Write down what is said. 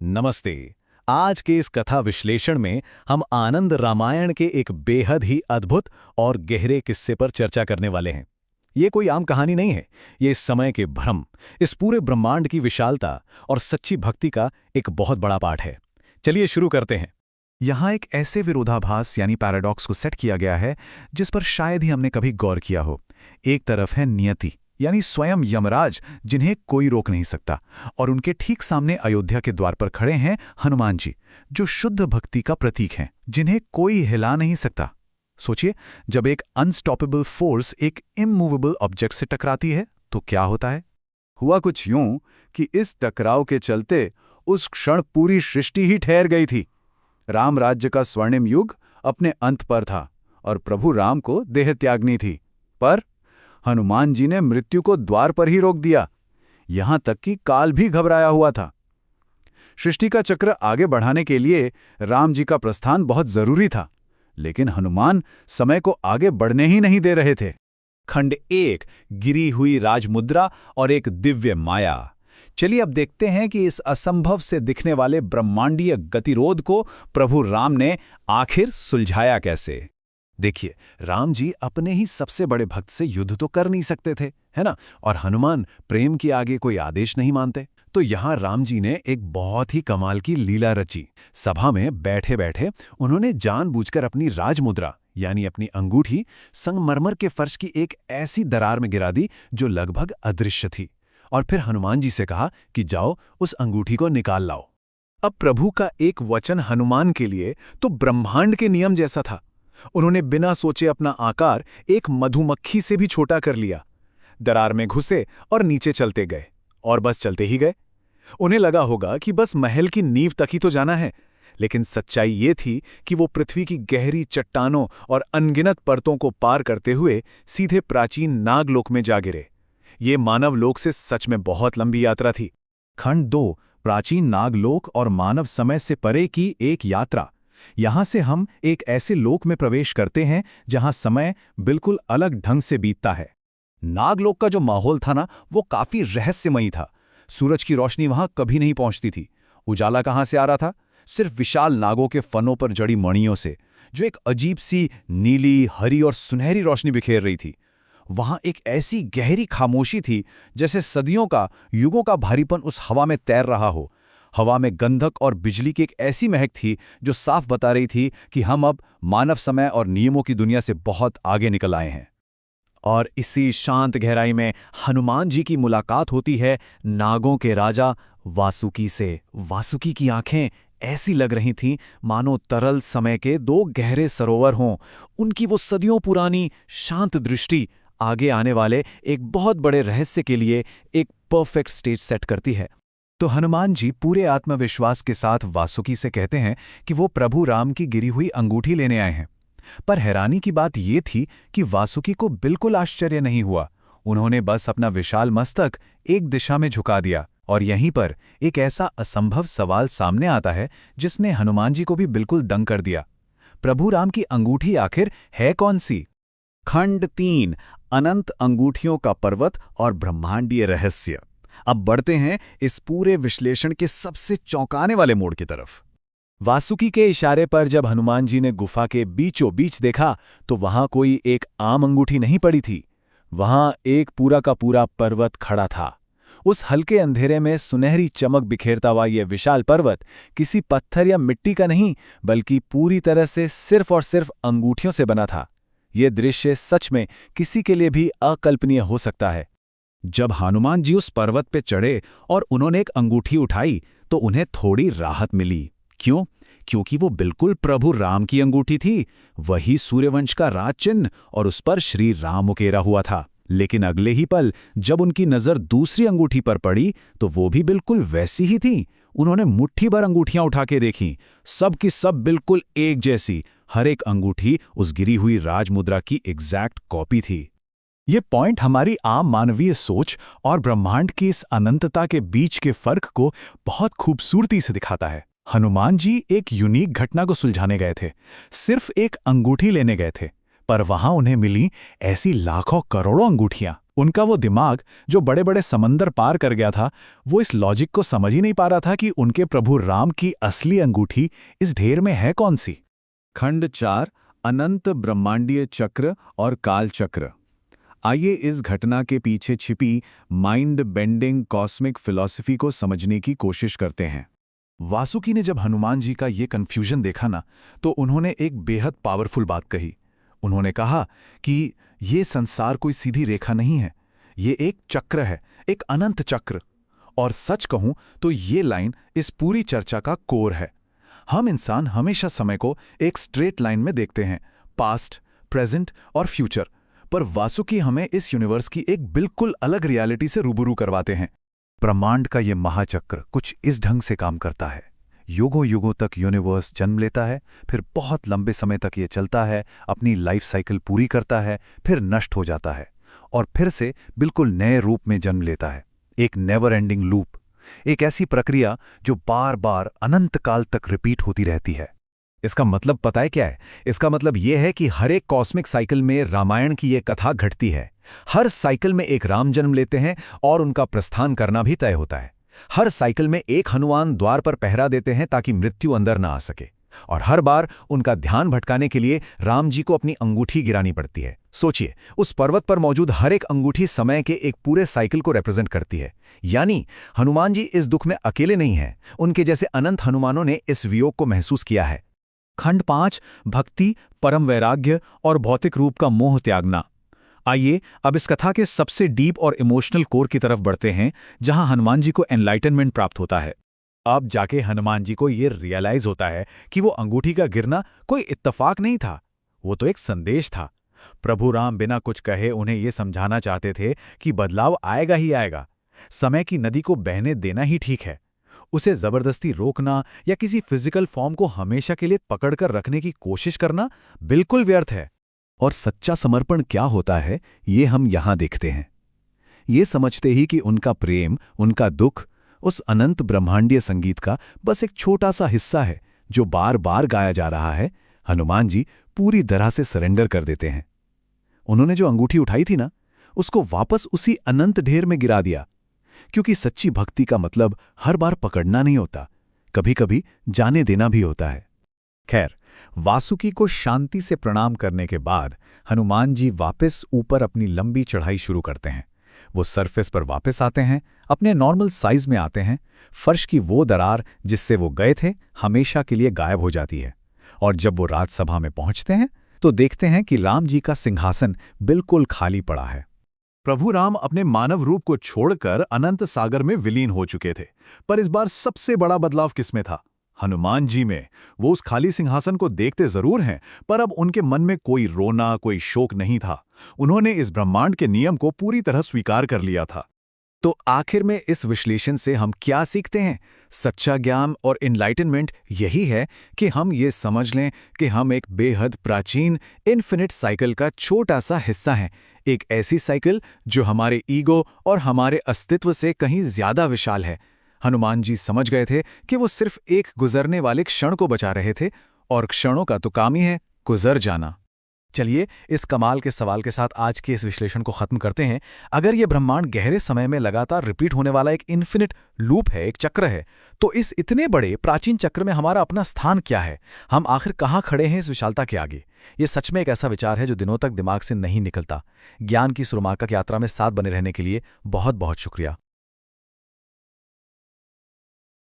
नमस्ते। आज के इस कथा विश्लेषण में हम आनंद रामायण के एक बेहद ही अद्भुत और गहरे किस्से पर चर्चा करने वाले हैं। ये कोई आम कहानी नहीं है, ये इस समय के भ्रम, इस पूरे ब्रह्मांड की विशालता और सच्ची भक्ति का एक बहुत बड़ा पाठ है। चलिए शुरू करते हैं। यहाँ एक ऐसे विरोधाभास यानी पैराडॉक्स को सेट किया गया है जिस पर शायद ही हमने कभी गौर किया हो। एक तरफ है नियति यानी स्वयं यमराज, जिन्हें कोई रोक नहीं सकता, और उनके ठीक सामने अयोध्या के द्वार पर खड़े हैं हनुमान जी, जो शुद्ध भक्ति का प्रतीक हैं, जिन्हें कोई हिला नहीं सकता। सोचिए, जब एक अनस्टॉपेबल फोर्स एक इमूवेबल ऑब्जेक्ट से टकराती है तो क्या होता है। हुआ कुछ यूं कि इस टकराव के चलते उस क्षण पूरी सृष्टि ही ठहर गई थी। राम राज्य का स्वर्णिम युग अपने अंत पर था और प्रभु राम को देह त्यागनी थी, पर हनुमान जी ने मृत्यु को द्वार पर ही रोक दिया। यहां तक कि काल भी घबराया हुआ था। सृष्टि का चक्र आगे बढ़ाने के लिए राम जी का प्रस्थान बहुत जरूरी था, लेकिन हनुमान समय को आगे बढ़ने ही नहीं दे रहे थे। खंड 1, गिरी हुई राजमुद्रा और एक दिव्य माया। चलिए अब देखते हैं कि इस असंभव से दिखने वाले ब्रह्मांडीय गतिरोध को प्रभु राम ने आखिर सुलझाया कैसे। देखिए, राम जी अपने ही सबसे बड़े भक्त से युद्ध तो कर नहीं सकते थे, है ना, और हनुमान प्रेम के आगे कोई आदेश नहीं मानते। तो यहाँ राम जी ने एक बहुत ही कमाल की लीला रची। सभा में बैठे बैठे उन्होंने जानबूझकर अपनी राजमुद्रा यानी अपनी अंगूठी संगमरमर के फर्श की एक ऐसी दरार में गिरा दी जो लगभग अदृश्य थी, और फिर हनुमान जी से कहा कि जाओ उस अंगूठी को निकाल लाओ। अब प्रभु का एक वचन हनुमान के लिए तो ब्रह्मांड के नियम जैसा था। उन्होंने बिना सोचे अपना आकार एक मधुमक्खी से भी छोटा कर लिया, दरार में घुसे और नीचे चलते गए, और बस चलते ही गए। उन्हें लगा होगा कि बस महल की नींव तक ही तो जाना है, लेकिन सच्चाई ये थी कि वो पृथ्वी की गहरी चट्टानों और अनगिनत परतों को पार करते हुए सीधे प्राचीन नागलोक में जा गिरे। ये मानव लोक से सच में बहुत लंबी यात्रा थी। खंड 2, प्राचीन नागलोक और मानव समय से परे की एक यात्रा। यहां से हम एक ऐसे लोक में प्रवेश करते हैं जहां समय बिल्कुल अलग ढंग से बीतता है। नागलोक का जो माहौल था ना, वो काफी रहस्यमयी था। सूरज की रोशनी वहां कभी नहीं पहुंचती थी। उजाला कहां से आ रहा था? सिर्फ विशाल नागों के फनों पर जड़ी मणियों से, जो एक अजीब सी नीली, हरी और सुनहरी रोशनी बिखेर रही थी। वहां एक ऐसी गहरी खामोशी थी जैसे सदियों का, युगों का भारीपन उस हवा में तैर रहा हो। हवा में गंधक और बिजली की एक ऐसी महक थी जो साफ बता रही थी कि हम अब मानव समय और नियमों की दुनिया से बहुत आगे निकल आए हैं। और इसी शांत गहराई में हनुमान जी की मुलाकात होती है नागों के राजा वासुकी से। वासुकी की आंखें ऐसी लग रही थीं मानो तरल समय के दो गहरे सरोवर हों। उनकी वो सदियों पुरानी शांत दृष्टि आगे आने वाले एक बहुत बड़े रहस्य के लिए एक परफेक्ट स्टेज सेट करती है। तो हनुमान जी पूरे आत्मविश्वास के साथ वासुकी से कहते हैं कि वो प्रभु राम की गिरी हुई अंगूठी लेने आए हैं। पर हैरानी की बात ये थी कि वासुकी को बिल्कुल आश्चर्य नहीं हुआ। उन्होंने बस अपना विशाल मस्तक एक दिशा में झुका दिया, और यहीं पर एक ऐसा असंभव सवाल सामने आता है जिसने हनुमान जी को भी बिल्कुल दंग कर दिया। प्रभु राम की अंगूठी आखिर है कौन सी? खंड 3, अनंत अंगूठियों का पर्वत और ब्रह्मांडीय रहस्य। अब बढ़ते हैं इस पूरे विश्लेषण के सबसे चौंकाने वाले मोड़ की तरफ। वासुकी के इशारे पर जब हनुमान जी ने गुफा के बीचों बीच देखा तो वहां कोई एक आम अंगूठी नहीं पड़ी थी। वहां एक पूरा का पूरा पर्वत खड़ा था। उस हल्के अंधेरे में सुनहरी चमक बिखेरता हुआ यह विशाल पर्वत किसी पत्थर या मिट्टी का नहीं, बल्कि पूरी तरह से सिर्फ और सिर्फ अंगूठियों से बना था। यह दृश्य सच में किसी के लिए भी अकल्पनीय हो सकता है। जब हनुमान जी उस पर्वत पे चढ़े और उन्होंने एक अंगूठी उठाई तो उन्हें थोड़ी राहत मिली। क्यों? क्योंकि वो बिल्कुल प्रभु राम की अंगूठी थी, वही सूर्यवंश का राज चिन्ह, और उस पर श्री राम उकेरा हुआ था। लेकिन अगले ही पल जब उनकी नजर दूसरी अंगूठी पर पड़ी तो वो भी बिल्कुल वैसी ही थी। उन्होंने मुट्ठी भर अंगूठियां उठा के देखीं, सब की सब बिल्कुल एक जैसी। हर एक अंगूठी उस गिरी हुई राजमुद्रा की एग्जैक्ट कॉपी थी। ये पॉइंट हमारी आम मानवीय सोच और ब्रह्मांड की इस अनंतता के बीच के फर्क को बहुत खूबसूरती से दिखाता है। हनुमान जी एक यूनिक घटना को सुलझाने गए थे, सिर्फ एक अंगूठी लेने गए थे, पर वहां उन्हें मिली ऐसी लाखों करोड़ों अंगूठियां। उनका वो दिमाग जो बड़े बड़े समंदर पार कर गया था, वो इस लॉजिक को समझ ही नहीं पा रहा था कि उनके प्रभु राम की असली अंगूठी इस ढेर में है कौन सी। खंड 4 अनंत ब्रह्मांडीय चक्र और काल चक्र। आइए इस घटना के पीछे छिपी माइंड बेंडिंग कॉस्मिक फिलॉसफी को समझने की कोशिश करते हैं। वासुकी ने जब हनुमान जी का ये कन्फ्यूजन देखा ना, तो उन्होंने एक बेहद पावरफुल बात कही। उन्होंने कहा कि ये संसार कोई सीधी रेखा नहीं है, ये एक चक्र है, एक अनंत चक्र। और सच कहूं तो ये लाइन इस पूरी चर्चा का कोर है। हम इंसान हमेशा समय को एक स्ट्रेट लाइन में देखते हैं, पास्ट, प्रेजेंट और फ्यूचर, पर वासुकी हमें इस यूनिवर्स की एक बिल्कुल अलग रियलिटी से रूबरू करवाते हैं। ब्रह्मांड का ये महाचक्र कुछ इस ढंग से काम करता है। युगों युगों तक यूनिवर्स जन्म लेता है, फिर बहुत लंबे समय तक ये चलता है, अपनी लाइफ साइकिल पूरी करता है, फिर नष्ट हो जाता है और फिर से बिल्कुल नए रूप में जन्म लेता है। एक नेवर एंडिंग लूप, एक ऐसी प्रक्रिया जो बार बार अनंत काल तक रिपीट होती रहती है। इसका मतलब पता है क्या है? इसका मतलब यह है कि हर एक कॉस्मिक साइकिल में रामायण की ये कथा घटती है। हर साइकिल में एक राम जन्म लेते हैं और उनका प्रस्थान करना भी तय होता है। हर साइकिल में एक हनुमान द्वार पर पहरा देते हैं ताकि मृत्यु अंदर ना आ सके, और हर बार उनका ध्यान भटकाने के लिए राम जी को अपनी अंगूठी गिरानी पड़ती है। सोचिए, उस पर्वत पर मौजूद हर एक अंगूठी समय के एक पूरे साइकिल को रिप्रेजेंट करती है। यानी हनुमान जी इस दुख में अकेले नहीं हैं, उनके जैसे अनंत हनुमानों ने इस वियोग को महसूस किया है। खंड 5 भक्ति, परम वैराग्य और भौतिक रूप का मोह त्यागना। आइए अब इस कथा के सबसे डीप और इमोशनल कोर की तरफ बढ़ते हैं, जहां हनुमान जी को एनलाइटनमेंट प्राप्त होता है। अब जाके हनुमान जी को ये रियलाइज होता है कि वो अंगूठी का गिरना कोई इत्तेफाक नहीं था, वो तो एक संदेश था। प्रभु राम बिना कुछ कहे उन्हें ये समझाना चाहते थे कि बदलाव आएगा ही आएगा। समय की नदी को बहने देना ही ठीक है, उसे जबरदस्ती रोकना या किसी फिजिकल फॉर्म को हमेशा के लिए पकड़कर रखने की कोशिश करना बिल्कुल व्यर्थ है। और सच्चा समर्पण क्या होता है, ये हम यहां देखते हैं। ये समझते ही कि उनका प्रेम, उनका दुख उस अनंत ब्रह्मांडीय संगीत का बस एक छोटा सा हिस्सा है जो बार बार गाया जा रहा है, हनुमान जी पूरी तरह से सरेंडर कर देते हैं। उन्होंने जो अंगूठी उठाई थी ना, उसको वापस उसी अनंत ढेर में गिरा दिया, क्योंकि सच्ची भक्ति का मतलब हर बार पकड़ना नहीं होता, कभी कभी जाने देना भी होता है। खैर, वासुकी को शांति से प्रणाम करने के बाद हनुमान जी वापस ऊपर अपनी लंबी चढ़ाई शुरू करते हैं। वो सरफेस पर वापस आते हैं, अपने नॉर्मल साइज में आते हैं। फर्श की वो दरार जिससे वो गए थे हमेशा के लिए गायब हो जाती है, और जब वो राजसभा में पहुंचते हैं तो देखते हैं कि राम जी का सिंहासन बिल्कुल खाली पड़ा है। प्रभु राम अपने मानव रूप को छोड़कर अनंत सागर में विलीन हो चुके थे, पर इस बार सबसे बड़ा बदलाव किसमें था? हनुमान जी में। वो उस खाली सिंहासन को देखते जरूर हैं, पर अब उनके मन में कोई रोना, कोई शोक नहीं था। उन्होंने इस ब्रह्मांड के नियम को पूरी तरह स्वीकार कर लिया था। तो आखिर में इस विश्लेषण से हम क्या सीखते हैं? सच्चा ज्ञान और इनलाइटनमेंट यही है कि हम ये समझ लें कि हम एक बेहद प्राचीन इन्फिनिट साइकिल का छोटा सा हिस्सा हैं, एक ऐसी साइकिल जो हमारे ईगो और हमारे अस्तित्व से कहीं ज्यादा विशाल है। हनुमान जी समझ गए थे कि वो सिर्फ एक गुजरने वाले क्षण को बचा रहे थे, और क्षणों का तो काम ही है गुजर जाना। चलिए इस कमाल के सवाल के साथ आज के इस विश्लेषण को खत्म करते हैं। अगर ये ब्रह्मांड गहरे समय में लगातार रिपीट होने वाला एक इन्फिनिट लूप है, एक चक्र है, तो इस इतने बड़े प्राचीन चक्र में हमारा अपना स्थान क्या है? हम आखिर कहाँ खड़े हैं इस विशालता के आगे? ये सच में एक ऐसा विचार है जो दिनों तक दिमाग से नहीं निकलता। ज्ञान की सुरमार्क यात्रा में साथ बने रहने के लिए बहुत बहुत शुक्रिया।